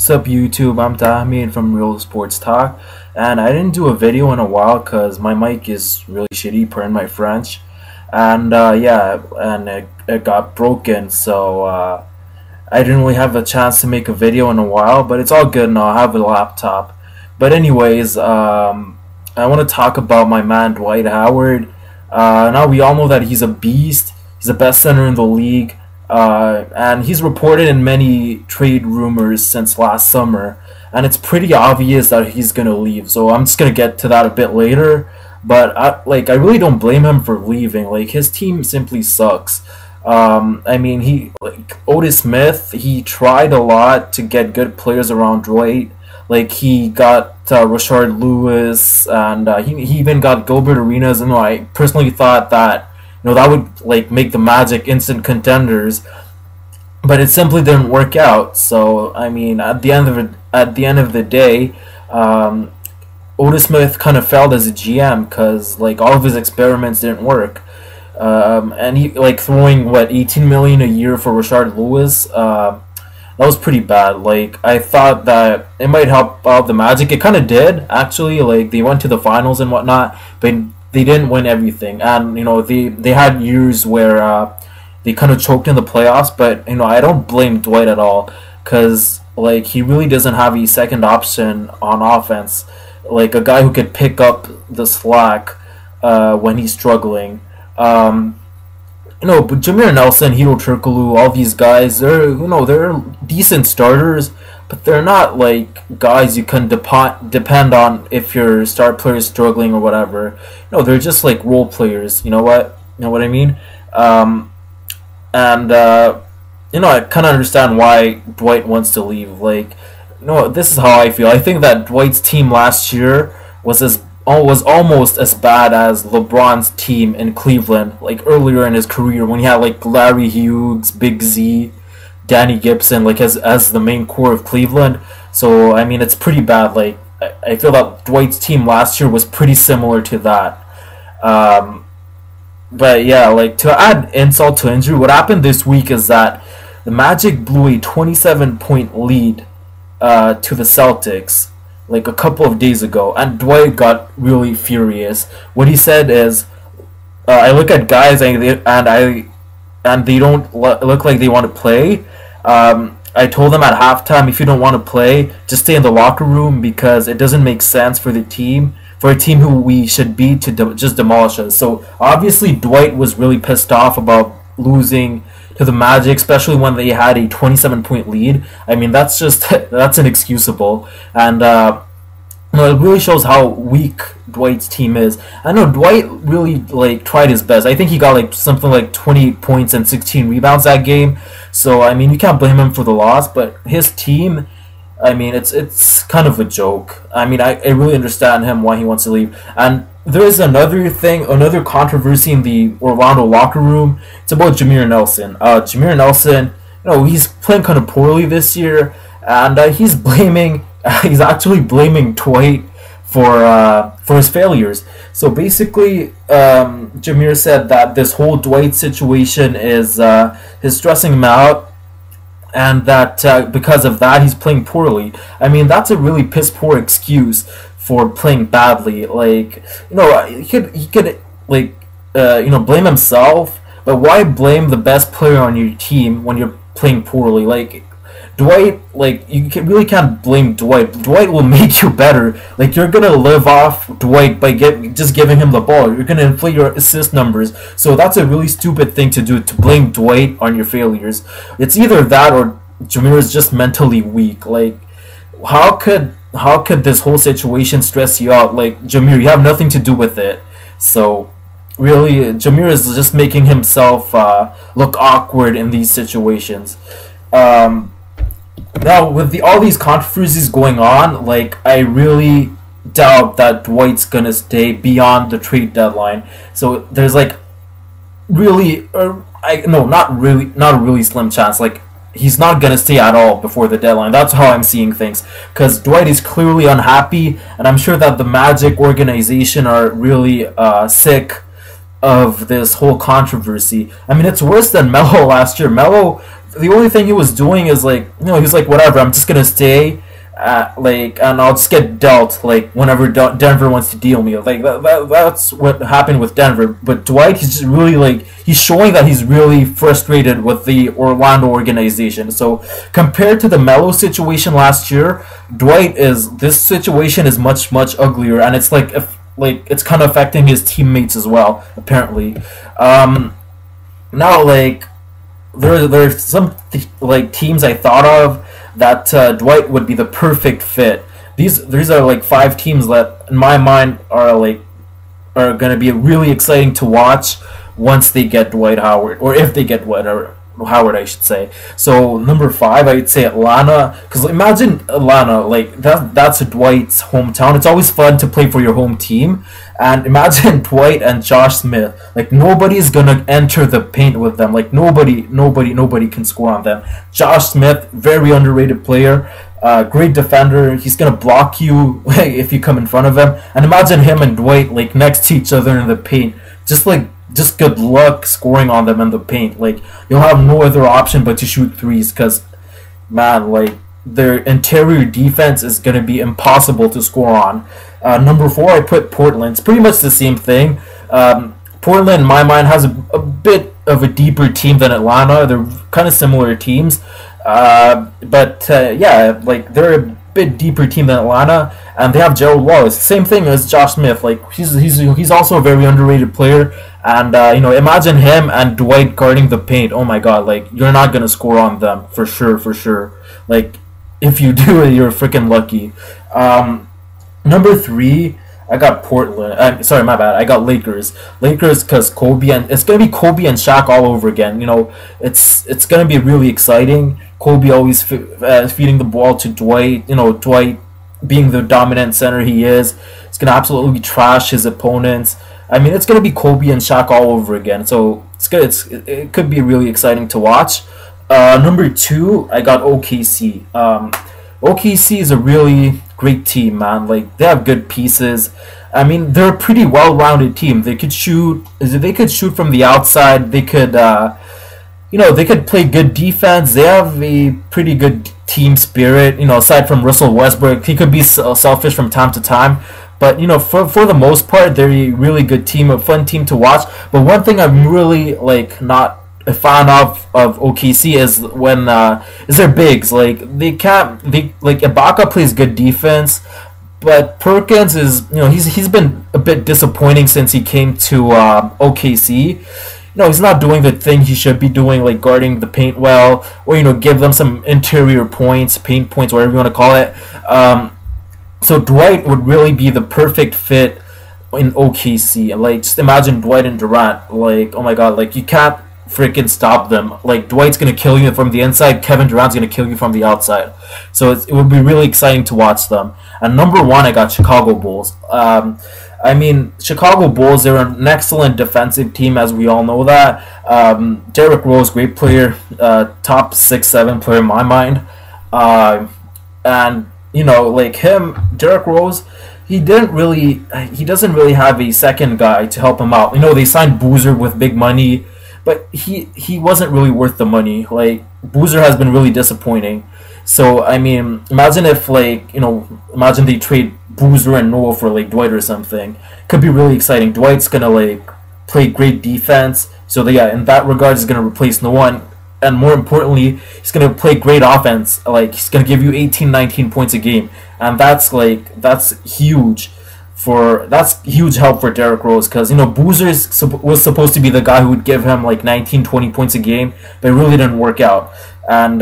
Sup YouTube, I'm Tahmid from Real Sports Talk, and I didn't do a video in a while because my mic is really shitty, pardon my French, and it got broken, so I didn't really have a chance to make a video in a while, but it's all good now. I have a laptop. But anyways, I want to talk about my man Dwight Howard. Now we all know that he's a beast. He's the best center in the league. And he's reported in many trade rumors since last summer, and it's pretty obvious that he's gonna leave. So I'm just gonna get to that a bit later. But I really don't blame him for leaving. Like, his team simply sucks. I mean, Otis Smith, he tried a lot to get good players around Dwight. Like, he got Rashard Lewis, and he even got Gilbert Arenas. And I personally thought that that would make the Magic instant contenders, but it simply didn't work out. So I mean, at the end of the day, Otis Smith kind of failed as a GM because all of his experiments didn't work. And he throwing 18 million a year for Rashard Lewis. That was pretty bad. I thought that it might help out the Magic. It kind of did, actually. They went to the finals and whatnot, but they didn't win everything. And they had years where they kind of choked in the playoffs. But I don't blame Dwight at all, because he really doesn't have a second option on offense, a guy who could pick up the slack when he's struggling. But Jameer Nelson, Hito Turkoglu, all these guys, they're decent starters, but they're not guys you can depend on if your star player is struggling or whatever. They're just role players. You know what I mean? I kind of understand why Dwight wants to leave. This is how I feel. I think that Dwight's team last year was almost as bad as LeBron's team in Cleveland, earlier in his career, when he had Larry Hughes, Big Z, Danny Gibson, as the main core of Cleveland. So I mean, it's pretty bad. I feel that Dwight's team last year was pretty similar to that. But yeah, to add insult to injury, what happened this week is that the Magic blew a 27-point lead to the Celtics a couple of days ago, and Dwight got really furious. What he said is, I look at guys and they don't look like they want to play. I told them at halftime, if you don't want to play, just stay in the locker room, because it doesn't make sense for a team who we should beat to just demolish us. So obviously Dwight was really pissed off about losing to the Magic, especially when they had a 27-point lead. I mean, that's inexcusable, and it really shows how weak Dwight's team is. I know Dwight really tried his best. I think he got something like 20 points and 16 rebounds that game. So I mean, you can't blame him for the loss. But his team, I mean, it's kind of a joke. I mean, I really understand him why he wants to leave. And there is another controversy in the Orlando locker room. It's about Jameer Nelson. Jameer Nelson, he's playing kind of poorly this year, and he's actually blaming Dwight for his failures. So basically, Jameer said that this whole Dwight situation is stressing him out, and that because of that he's playing poorly. I mean, that's a really piss poor excuse for playing badly. He could blame himself, but why blame the best player on your team when you're playing poorly? Dwight, you really can't blame Dwight. Dwight will make you better. You're gonna live off Dwight by just giving him the ball. You're gonna inflate your assist numbers. So that's a really stupid thing to do, to blame Dwight on your failures. It's either that or Jameer is just mentally weak. How could this whole situation stress you out? Jameer, you have nothing to do with it. So really, Jameer is just making himself look awkward in these situations. Now, with all these controversies going on, I really doubt that Dwight's gonna stay beyond the trade deadline. So there's not a really slim chance. He's not gonna stay at all before the deadline. That's how I'm seeing things, because Dwight is clearly unhappy, and I'm sure that the Magic organization are really sick of this whole controversy. I mean, it's worse than Melo last year. Melo the only thing he was doing is like, he's like, whatever, I'm just gonna stay, and I'll just get dealt like whenever Denver wants to deal me. Like that's what happened with Denver. But Dwight, he's just really like, he's showing that he's really frustrated with the Orlando organization. So compared to the Melo situation last year, this situation is much much uglier, and it's like, if like, it's kind of affecting his teammates as well, apparently. Now, like, there's some like teams I thought of that Dwight would be the perfect fit. These are like 5 teams that in my mind are going to be really exciting to watch once they get Dwight Howard, or if they get Howard, I should say. So number 5, I'd say Atlanta, because imagine Atlanta, like that's Dwight's hometown. It's always fun to play for your home team, and imagine Dwight and Josh Smith. Like, nobody's gonna enter the paint with them. Like, nobody can score on them. Josh Smith, very underrated player, great defender. He's gonna block you if you come in front of him. And imagine him and Dwight like next to each other in the paint. Just good luck scoring on them in the paint. Like, you'll have no other option but to shoot threes, because, man, like, their interior defense is going to be impossible to score on. Number 4, I put Portland. It's pretty much the same thing. Portland, in my mind, has a bit of a deeper team than Atlanta. They're kind of similar teams. Yeah, like, they're a bit deeper team than Atlanta, and they have Gerald Wallace. Same thing as Josh Smith. Like, he's also a very underrated player, and imagine him and Dwight guarding the paint. Oh my God, like, you're not gonna score on them for sure. Like, if you do it, you're freaking lucky. Number 3, I got Portland. Sorry, my bad. I got Lakers. Lakers, because Kobe, and it's gonna be Kobe and Shaq all over again. It's gonna be really exciting. Kobe always feeding the ball to Dwight. Dwight being the dominant center he is. It's gonna absolutely trash his opponents. I mean, it's gonna be Kobe and Shaq all over again. So it's good. It could be really exciting to watch. Number 2, I got OKC. OKC is a really great team, man. Like, they have good pieces. I mean, they're a pretty well-rounded team. They could shoot from the outside. They could, they could play good defense. They have a pretty good team spirit. Aside from Russell Westbrook, he could be selfish from time to time. But for the most part, they're a really good team, a fun team to watch. But one thing I'm really not a fan of OKC is when is their bigs. Like, Ibaka plays good defense, but Perkins is he's been a bit disappointing since he came to OKC. He's not doing the thing he should be doing, like guarding the paint well, or give them some interior points, paint points, whatever you want to call it. So Dwight would really be the perfect fit in OKC. Like, just imagine Dwight and Durant. Like, oh my God, like, you can't freaking stop them. Like, Dwight's gonna kill you from the inside, Kevin Durant's gonna kill you from the outside. So it would be really exciting to watch them. And number 1, I got Chicago Bulls. I mean, Chicago Bulls, they're an excellent defensive team, as we all know that. Derrick Rose, great player, top 6-7 player in my mind. And like him, Derrick Rose, he doesn't really have a second guy to help him out. They signed Boozer with big money, but he wasn't really worth the money. Like, Boozer has been really disappointing. So, I mean, imagine if, imagine they trade Boozer and Noah for, Dwight or something. Could be really exciting. Dwight's gonna, play great defense. So, in that regard, he's gonna replace Noah. And more importantly, he's gonna play great offense. Like, he's gonna give you 18, 19 points a game. And that's huge. That's huge help for Derrick Rose, because Boozer was supposed to be the guy who would give him 19, 20 points a game, but it really didn't work out. And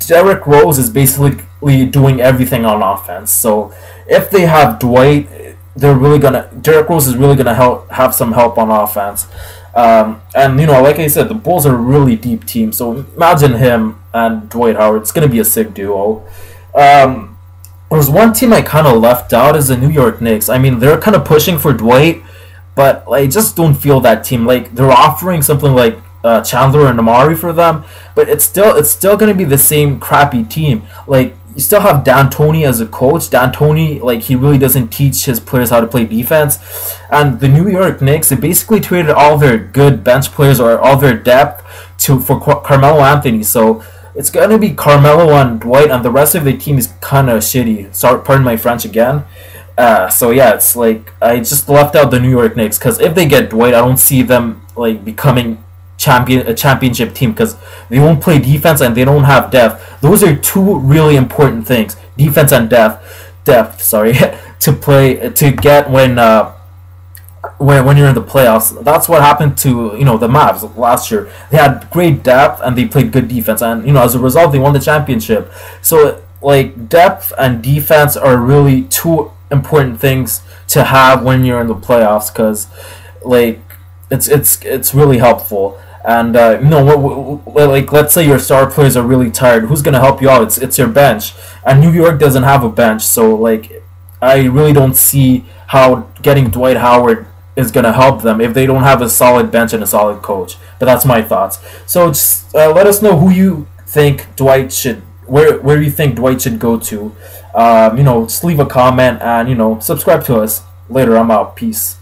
Derrick Rose is basically doing everything on offense. So if they have Dwight, Derrick Rose is really gonna have some help on offense. And like I said, the Bulls are a really deep team. So imagine him and Dwight Howard. It's gonna be a sick duo. There's one team I kind of left out, is the New York Knicks. I mean, they're kind of pushing for Dwight, but I just don't feel that team. Like, they're offering something like Chandler and Amari for them, but it's still gonna be the same crappy team. Like, you still have D'Antoni as a coach. D'Antoni, he really doesn't teach his players how to play defense. And the New York Knicks, they basically traded all their good bench players, or all their depth, to for Carmelo Anthony. So it's gonna be Carmelo and Dwight, and the rest of the team is kind of shitty. Sorry, pardon my French again. So yeah, it's like I just left out the New York Knicks because if they get Dwight, I don't see them like becoming a championship team because they won't play defense and they don't have depth. Those are two really important things: defense and depth. Sorry, to get when you're in the playoffs. That's what happened to the Mavs last year. They had great depth and they played good defense, and as a result they won the championship. So like depth and defense are really two important things to have when you're in the playoffs because like it's really helpful. And like let's say your star players are really tired. Who's gonna help you out? It's your bench, and New York doesn't have a bench. So like I really don't see how getting Dwight Howard is gonna help them if they don't have a solid bench and a solid coach. But that's my thoughts. So just let us know who you think Dwight should where you think Dwight should go to. Just leave a comment and subscribe to us. Later, I'm out. Peace.